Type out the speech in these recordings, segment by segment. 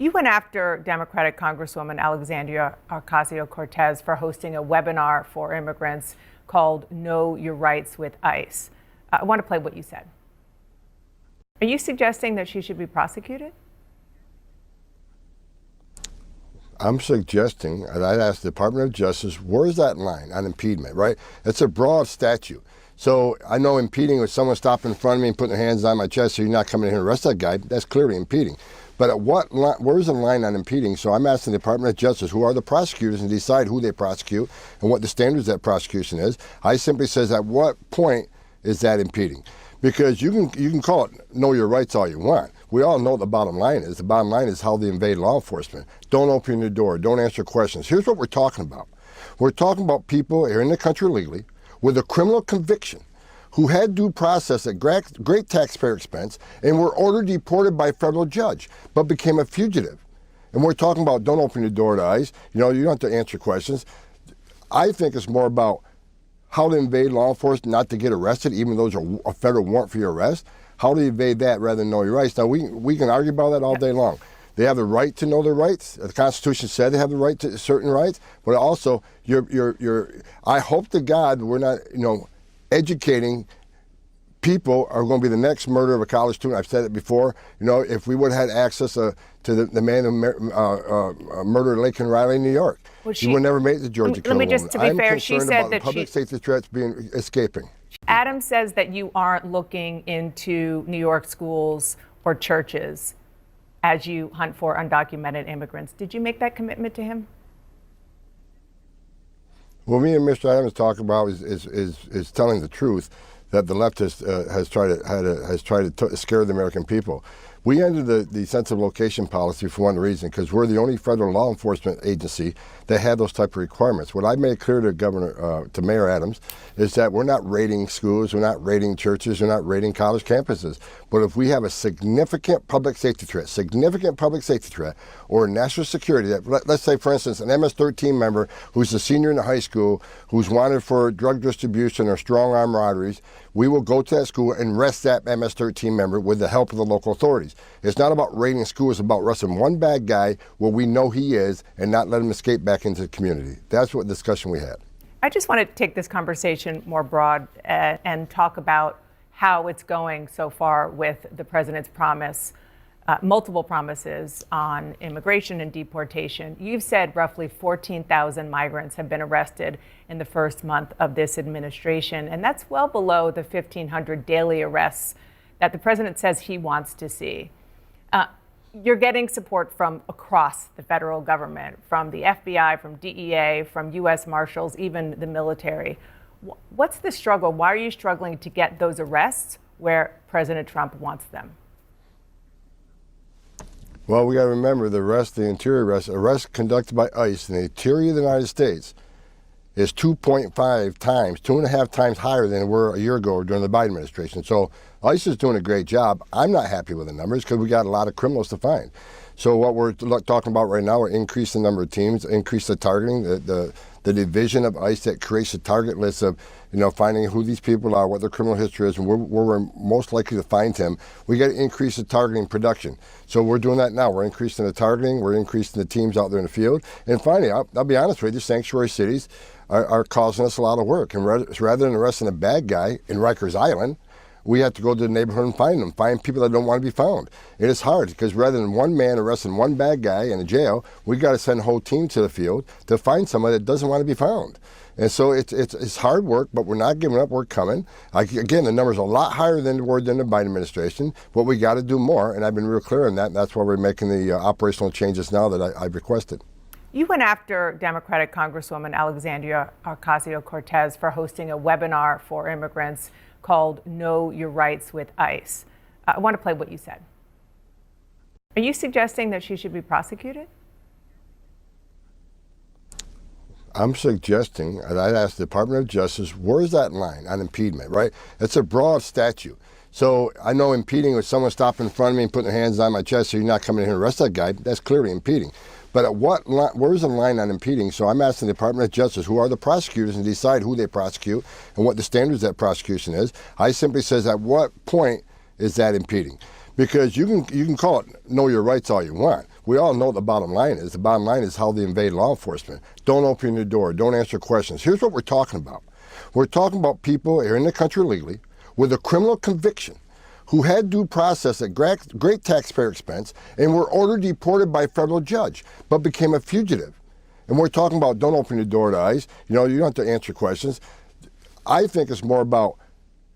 You went after Democratic Congresswoman Alexandria Ocasio-Cortez for hosting a webinar for immigrants called Know Your Rights with ICE. I want to play what you said. Are you suggesting that she should be prosecuted? I'm suggesting, and I'd ask the Department of Justice, where's that line on impediment, right? It's a broad statute. So I know impeding with someone stopping in front of me and putting their hands on my chest so you're not coming in here and arrest that guy, that's clearly impeding. But at what line, where's the line on impeding? So I'm asking the Department of Justice, who are the prosecutors, and decide who they prosecute and what the standards of that prosecution is. I simply says, at what point is that impeding? Because you can call it know your rights all you want. We all know what the bottom line is. The bottom line is how they invade law enforcement. Don't open your door. Don't answer questions. Here's what we're talking about. We're talking about people here in the country legally with a criminal conviction who had due process at great taxpayer expense and were ordered deported by a federal judge, but became a fugitive. And we're talking about don't open your door to ICE. You don't have to answer questions. I think it's more about how to invade law enforcement, not to get arrested, even though there's a federal warrant for your arrest. How to evade that rather than know your rights. Now, we can argue about that all day long. They have the right to know their rights. The Constitution said they have the right to certain rights, but also, I hope to God we're not, educating people are going to be the next murder of a college student. I've said it before. If we would have had access to the man who murdered Laken Riley in New York, he would never make the Georgia Killer. Let me just, to be fair, she said that public safety threats escaping. Adam says that you aren't looking into New York schools or churches as you hunt for undocumented immigrants. Did you make that commitment to him? What me and Mr. Adams talk about is telling the truth that the left has tried to scare the American people. We ended the sensitive location policy for one reason, because we're the only federal law enforcement agency that had those type of requirements. What I made clear to Mayor Adams is that we're not raiding schools, we're not raiding churches, we're not raiding college campuses. But if we have a significant public safety threat, or national security, let's say, for instance, an MS-13 member who's a senior in the high school, who's wanted for drug distribution or strong arm robberies, we will go to that school and arrest that MS-13 member with the help of the local authorities. It's not about raiding schools, it's about arresting one bad guy where we know he is and not let him escape back into the community. That's what discussion we had. I just want to take this conversation more broad and talk about how it's going so far with the president's promise, multiple promises on immigration and deportation. You've said roughly 14,000 migrants have been arrested in the first month of this administration, and that's well below the 1,500 daily arrests that the president says he wants to see. You're getting support from across the federal government, from the FBI, from DEA, from U.S. Marshals, even the military. What's the struggle? Why are you struggling to get those arrests where President Trump wants them? Well, we got to remember the interior arrests conducted by ICE in the interior of the United States is 2.5 times higher than they were a year ago during the Biden administration. So ICE is doing a great job. I'm not happy with the numbers because we got a lot of criminals to find. So what we're talking about right now, we're increasing the number of teams, increase the targeting, the division of ICE that creates a target list of, finding who these people are, what their criminal history is, and where we're most likely to find him. We got to increase the targeting production. So we're doing that now. We're increasing the targeting. We're increasing the teams out there in the field. And finally, I'll be honest with you, sanctuary cities are causing us a lot of work. And rather than arresting a bad guy in Rikers Island, we have to go to the neighborhood and find people that don't want to be found. And it's hard because rather than one man arresting one bad guy in a jail, we got to send a whole team to the field to find somebody that doesn't want to be found. And so it's hard work, but we're not giving up. We're coming. Again, the numbers are a lot higher than the Biden administration, but we got to do more. And I've been real clear on that. And that's why we're making the operational changes now that I've requested. You went after Democratic Congresswoman Alexandria Ocasio-Cortez for hosting a webinar for immigrants called Know Your Rights with ICE. I want to play what you said. Are you suggesting that she should be prosecuted? I'm suggesting, and I'd ask the Department of Justice, where's that line on impediment, right? It's a broad statute. So I know impeding with someone stopping in front of me and putting their hands on my chest so you're not coming in here and arrest that guy, that's clearly impeding. But at what line, where's the line on impeding? So I'm asking the Department of Justice, who are the prosecutors, and decide who they prosecute and what the standards of that prosecution is. I simply says, at what point is that impeding? Because you can call it know your rights all you want. We all know what the bottom line is. The bottom line is how they invade law enforcement. Don't open your door. Don't answer questions. Here's what we're talking about. We're talking about people here in the country legally with a criminal conviction who had due process at great taxpayer expense and were ordered deported by a federal judge, but became a fugitive. And we're talking about don't open your door to ICE. You don't have to answer questions. I think it's more about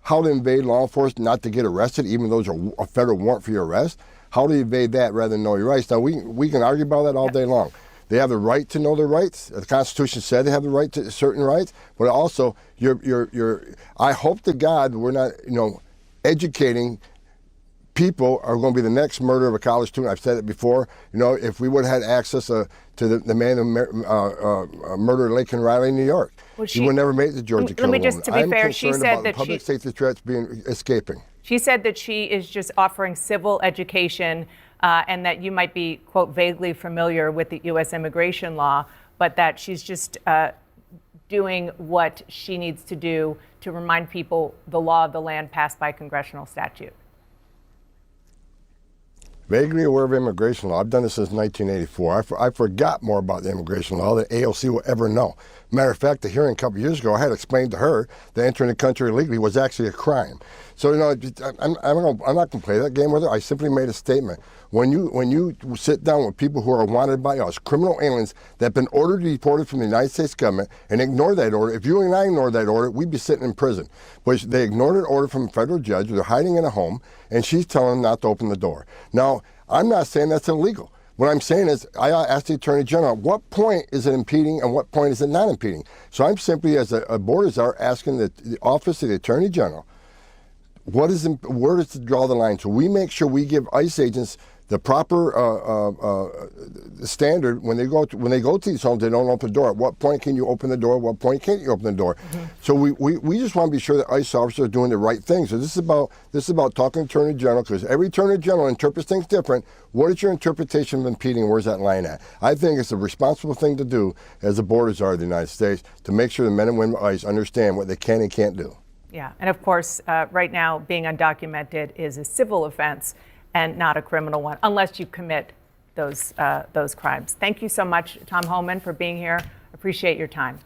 how to invade law enforcement, not to get arrested, even though there's a federal warrant for your arrest. How to evade that rather than know your rights. Now, we can argue about that all day long. They have the right to know their rights. The Constitution said they have the right to certain rights, but also, I hope to God we're not, educating people are going to be the next murder of a college student. I've said it before. If we would have had access to the man who murdered Laken Riley in New York, he would never make the Georgia killer. Let me just, to be fair, she said that public safety threats escaping. She said that she is just offering civil education and that you might be, quote, vaguely familiar with the U.S. immigration law, but that she's just doing what she needs to do to remind people the law of the land passed by congressional statute. Vaguely aware of immigration law. I've done this since 1984. I forgot more about the immigration law than AOC will ever know. Matter of fact, the hearing a couple years ago, I had explained to her that entering the country illegally was actually a crime. So, I'm not going to play that game with her. I simply made a statement. When you sit down with people who are wanted by us, criminal aliens that have been ordered deported from the United States government, and ignore that order, if you and I ignored that order, we'd be sitting in prison. But they ignored an order from a federal judge. They're hiding in a home, and she's telling them not to open the door. Now, I'm not saying that's illegal. What I'm saying is, I asked the Attorney General, at what point is it impeding and what point is it not impeding? So I'm simply, as a board czar, asking the Office of the Attorney General, where does to draw the line? So we make sure we give ICE agents the proper standard when they go to these homes. They don't open the door. At what point can you open the door? At what point can't you open the door? Mm-hmm. So we just want to be sure that ICE officers are doing the right thing. So this is about talking to the Attorney General, because every Attorney General interprets things different. What is your interpretation of impeding? Where's that line at? I think it's a responsible thing to do as the borders are of the United States to make sure the men and women of ICE understand what they can and can't do. Yeah, and of course, right now, being undocumented is a civil offense and not a criminal one, unless you commit those crimes. Thank you so much, Tom Homan, for being here. Appreciate your time.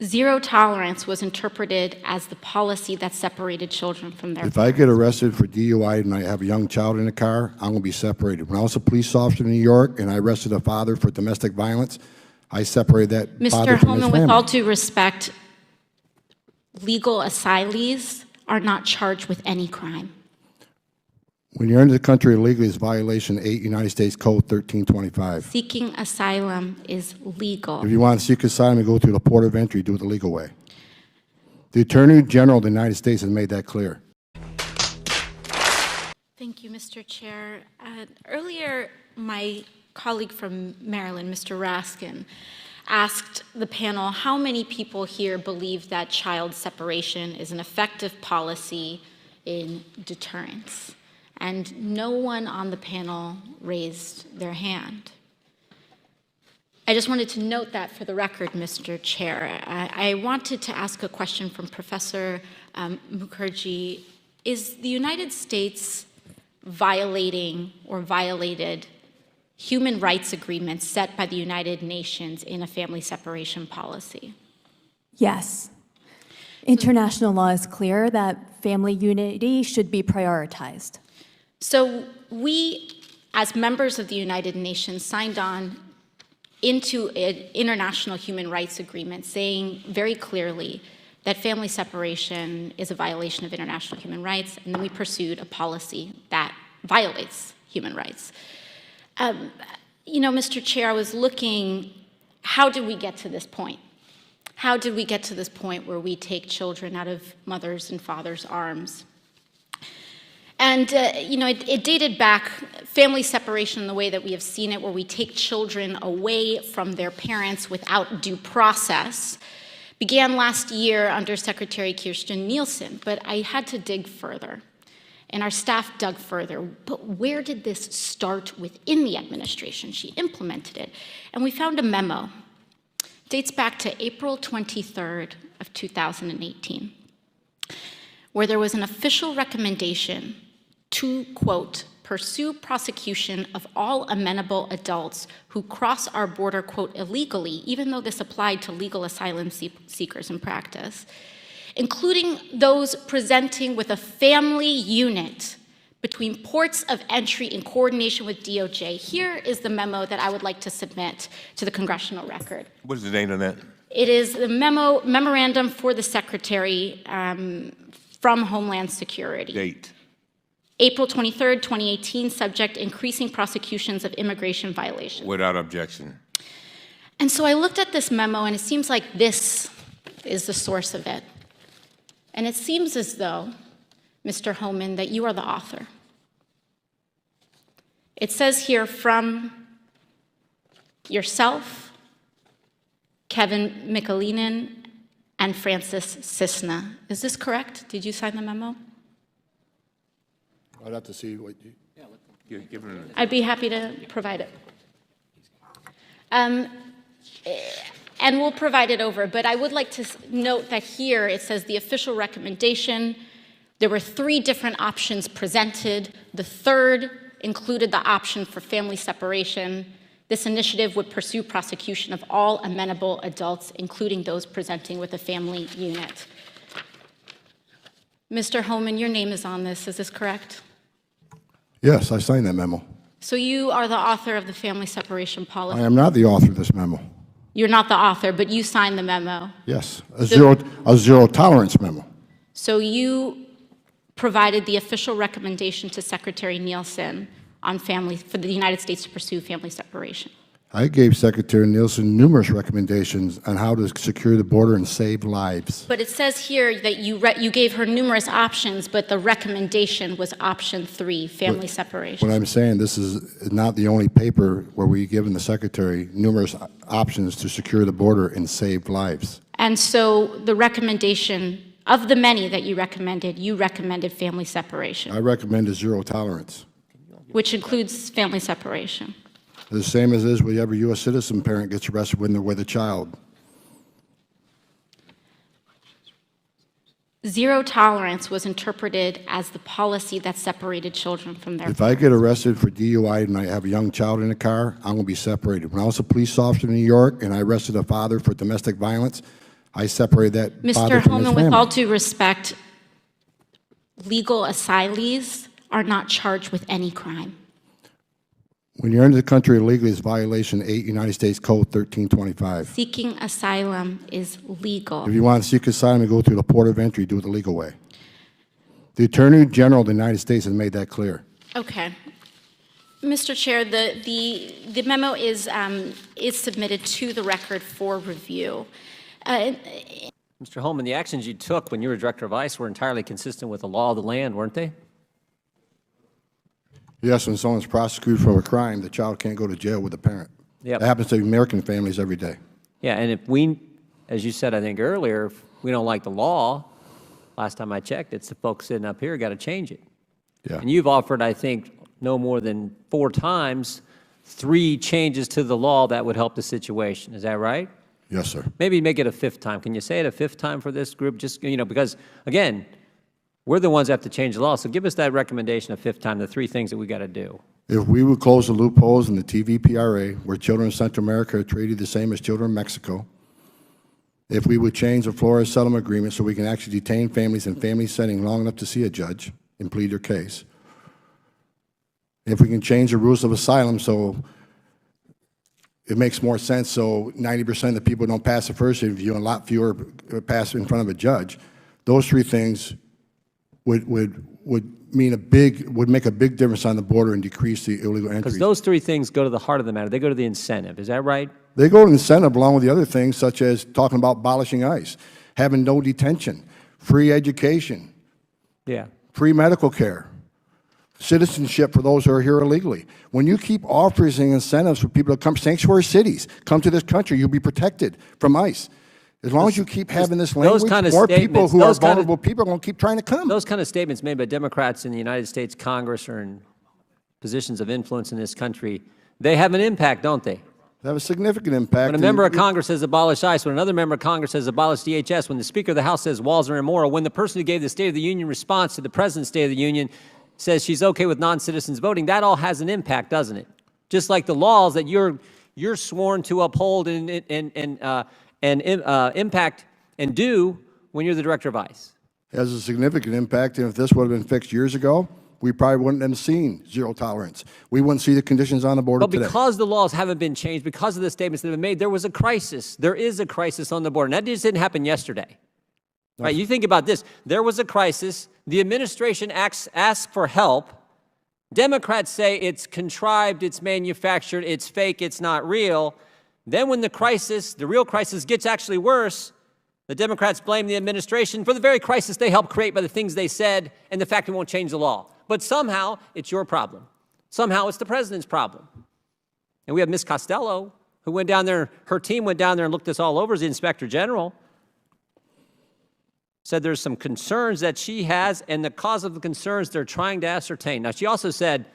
Zero tolerance was interpreted as the policy that separated children from their parents. If I get arrested for DUI and I have a young child in the car, I'm going to be separated. When I was a police officer in New York and I arrested a father for domestic violence, I separated that father from his family. Mr. Homan, with all due respect, legal asylees are not charged with any crime. When you're into the country illegally, it's violation 8 United States Code 1325. Seeking asylum is legal. If you want to seek asylum, you go through the port of entry, do it the legal way. The Attorney General of the United States has made that clear. Thank you, Mr. Chair. Earlier, my colleague from Maryland, Mr. Raskin, asked the panel how many people here believe that child separation is an effective policy in deterrence. And no one on the panel raised their hand. I just wanted to note that for the record, Mr. Chair. I wanted to ask a question from Professor Mukherjee. Is the United States violating or violated human rights agreements set by the United Nations in a family separation policy? Yes. International law is clear that family unity should be prioritized. So we, as members of the United Nations, signed on into an international human rights agreement saying very clearly that family separation is a violation of international human rights, and then we pursued a policy that violates human rights. Mr. Chair, I was looking, how did we get to this point? How did we get to this point where we take children out of mothers' and fathers' arms? And, it dated back, family separation the way that we have seen it, where we take children away from their parents without due process, began last year under Secretary Kirstjen Nielsen, but I had to dig further. And our staff dug further. But where did this start within the administration? She implemented it. And we found a memo. It dates back to April 23rd of 2018, where there was an official recommendation to, quote, pursue prosecution of all amenable adults who cross our border, quote, illegally, even though this applied to legal asylum seekers in practice, including those presenting with a family unit between ports of entry in coordination with DOJ. Here is the memo that I would like to submit to the congressional record. What is the date on that? It is the memorandum for the Secretary from Homeland Security. Date. April 23rd, 2018, subject increasing prosecutions of immigration violations. Without objection. And so I looked at this memo, and it seems like this is the source of it. And it seems as though, Mr. Homan, that you are the author. It says here from yourself, Kevin Michalinen, and Francis Cisna. Is this correct? Did you sign the memo? I'd have to see what you... Give her an- I'd be happy to provide it. And we'll provide it over, but I would like to note that here it says the official recommendation. There were 3 different options presented. The third included the option for family separation. This initiative would pursue prosecution of all amenable adults, including those presenting with a family unit. Mr. Homan, your name is on this, is this correct? Yes, I signed that memo. So you are the author of the family separation policy. I am not the author of this memo. You're not the author, but you signed the memo. Yes, a zero tolerance memo. So you provided the official recommendation to Secretary Nielsen on for the United States to pursue family separation. I gave Secretary Nielsen numerous recommendations on how to secure the border and save lives. But it says here that you gave her numerous options, but the recommendation was option 3, family separation. What I'm saying, this is not the only paper where we've given the Secretary numerous options to secure the border and save lives. And so the recommendation, of the many that you recommended family separation, I recommended zero tolerance. which includes family separation. The same as is with every U.S. citizen parent gets arrested when they're with a child. Zero tolerance was interpreted as the policy that separated children from their If I get arrested for DUI and I have a young child in the car, I'm going to be separated. When I was a police officer in New York and I arrested a father for domestic violence, I separated that father Mr. from his Homan, with family. all due respect, legal asylees are not charged with any crime. When you're into the country illegally, it's violation 8 United States Code 1325. Seeking asylum is legal. If you want to seek asylum and go through the port of entry, do it the legal way. The Attorney General of the United States has made that clear. Okay. Mr. Chair, the memo is submitted to the record for review. Mr. Homan, the actions you took when you were director of ICE were entirely consistent with the law of the land, weren't they? Yes, when someone's prosecuted for a crime, the child can't go to jail with the parent. Yep. That happens to American families every day. Yeah, and if we, as you said, I think earlier, if we don't like the law, last time I checked, it's the folks sitting up here got to change it. Yeah. And you've offered, I think, no more than 4 times 3 changes to the law that would help the situation. Is that right? Yes, sir. Maybe make it a 5th time. Can you say it a 5th time for this group? Just, because, again, we're the ones that have to change the law. So give us that recommendation a 5th time, the 3 things that we got to do. If we would close the loopholes in the TVPRA, where children in Central America are treated the same as children in Mexico, if we would change the Flores settlement agreement so we can actually detain families in family setting long enough to see a judge and plead their case, if we can change the rules of asylum so it makes more sense so 90% of the people don't pass the first interview and a lot fewer pass in front of a judge, those 3 things would make a big difference on the border and decrease the illegal entry. Because those 3 things go to the heart of the matter. They go to the incentive. Is that right? They go to incentive along with the other things, such as talking about abolishing ICE, having no detention, free education, Yeah. free medical care, citizenship for those who are here illegally. When you keep offering incentives for people to come, sanctuary cities, come to this country, you'll be protected from ICE. As long as you keep having this language, more people who are vulnerable people are going to keep trying to come. Those kind of statements made by Democrats in the United States Congress or in positions of influence in this country, they have an impact, don't they? They have a significant impact. When a member of Congress says abolish ICE, when another member of Congress says abolish DHS, when the Speaker of the House says walls are immoral, when the person who gave the State of the Union response to the President's State of the Union says she's okay with non-citizens voting, that all has an impact, doesn't it? Just like the laws that you're sworn to uphold and impact and do when you're the director of ICE. It has a significant impact, and if this would have been fixed years ago, we probably wouldn't have seen zero tolerance. We wouldn't see the conditions on the border But today. because the laws haven't been changed, because of the statements that have been made, there was a crisis. There is a crisis on the border. And that just didn't happen yesterday. Right? You think about this. There was a crisis. The administration asks for help. Democrats say it's contrived, it's manufactured, it's fake, it's not real. Then when the crisis, the real crisis, gets actually worse, the Democrats blame the administration for the very crisis they helped create by the things they said and the fact it won't change the law. But somehow it's your problem. Somehow it's the president's problem. And we have Ms. Costello, who went down there, her team went down there and looked this all over as the Inspector General, said there's some concerns that she has, and the cause of the concerns they're trying to ascertain. Now, she also said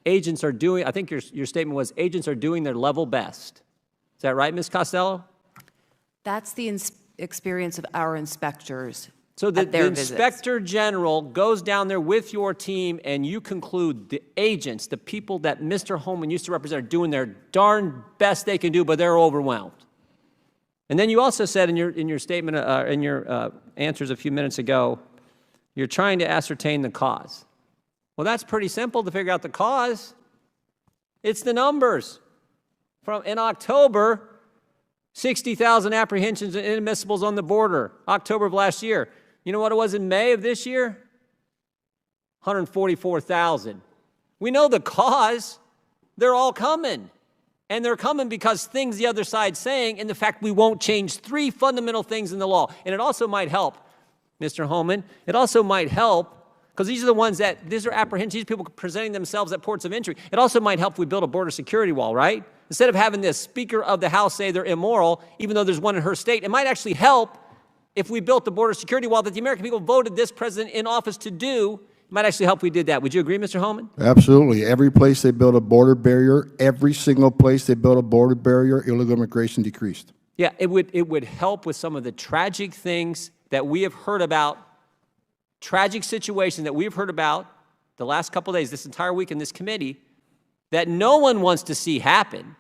agents are doing, I think your statement was, agents are doing their level best. Is that right, Ms. Costello? That's the experience of our inspectors. So the Inspector General goes down there with your team, and you conclude the agents, the people that Mr. Homan used to represent, are doing their darn best they can do, but they're overwhelmed. And then you also said in your statement, in your answers a few minutes ago, you're trying to ascertain the cause. Well, that's pretty simple to figure out the cause. It's the numbers. In October, 60,000 apprehensions and inadmissibles on the border, October of last year. You know what it was in May of this year? 144,000. We know the cause. They're all coming. And they're coming because things the other side's saying, and the fact we won't change three fundamental things in the law. And it also might help, Mr. Homan, it also might help, because these are the ones that, these are apprehensions, these people presenting themselves at ports of entry. It also might help if we build a border security wall, right? Instead of having the Speaker of the House say they're immoral, even though there's one in her state, it might actually help if we built the border security wall that the American people voted this president in office to do. It might actually help if we did that. Would you agree, Mr. Homan? Absolutely. Every place they build a border barrier, every single place they build a border barrier, illegal immigration decreased. Yeah, it would help with some of the tragic things that we have heard about, tragic situations that we've heard about the last couple of days, this entire week in this committee, that no one wants to see happen.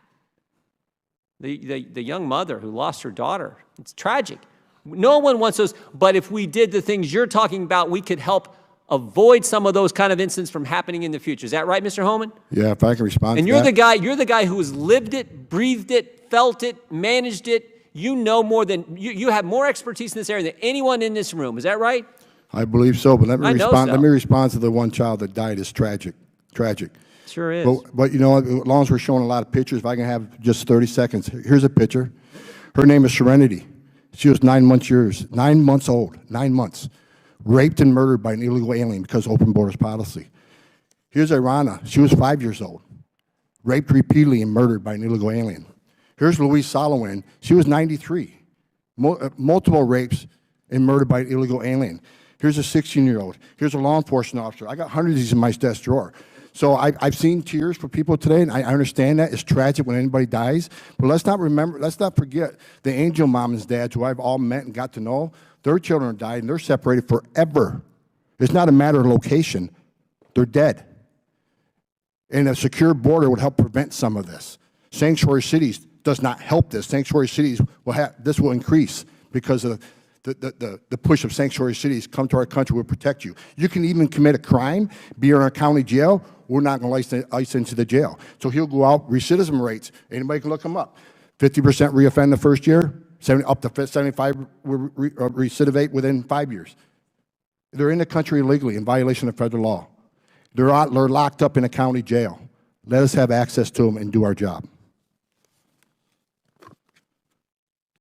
The young mother who lost her daughter, it's tragic. No one wants those, but if we did the things you're talking about, we could help avoid some of those kind of incidents from happening in the future. Is that right, Mr. Homan? Yeah, if I can respond to and you're the guy who has lived it, breathed it, felt it, managed it. You know more than, you have more expertise in this area than anyone in this room. Is that right? I believe so, but let me respond. So. Let me respond to the one child that died. It's tragic, tragic. Sure is. But you know, as long as we're showing a lot of pictures, if I can have just 30 seconds. Here's a picture. Her name is Serenity. She was 9 months old, 9 months. Raped and murdered by an illegal alien because of open borders policy. Here's Irana. She was 5 years old. Raped repeatedly and murdered by an illegal alien. Here's Louise Solowin. She was 93. Multiple rapes and murdered by an illegal alien. Here's a 16-year-old. Here's a law enforcement officer. I got hundreds of these in my desk drawer. So I've seen tears for people today, and I understand that. It's tragic when anybody dies. But let's not forget the angel moms and dads who I've all met and got to know. Their children died, and they're separated forever. It's not a matter of location. They're dead. And a secure border would help prevent some of this. Sanctuary cities does not help this. Sanctuary cities this will increase because of the push of sanctuary cities. Come to our country, we'll protect you. You can even commit a crime, be in a county jail. We're not going to ice into the jail. So he'll go out, recidivism rates, anybody can look them up. 50% reoffend the first year, up to 75 recidivate within 5 years. They're in the country illegally in violation of federal law. They're locked up in a county jail. Let us have access to them and do our job.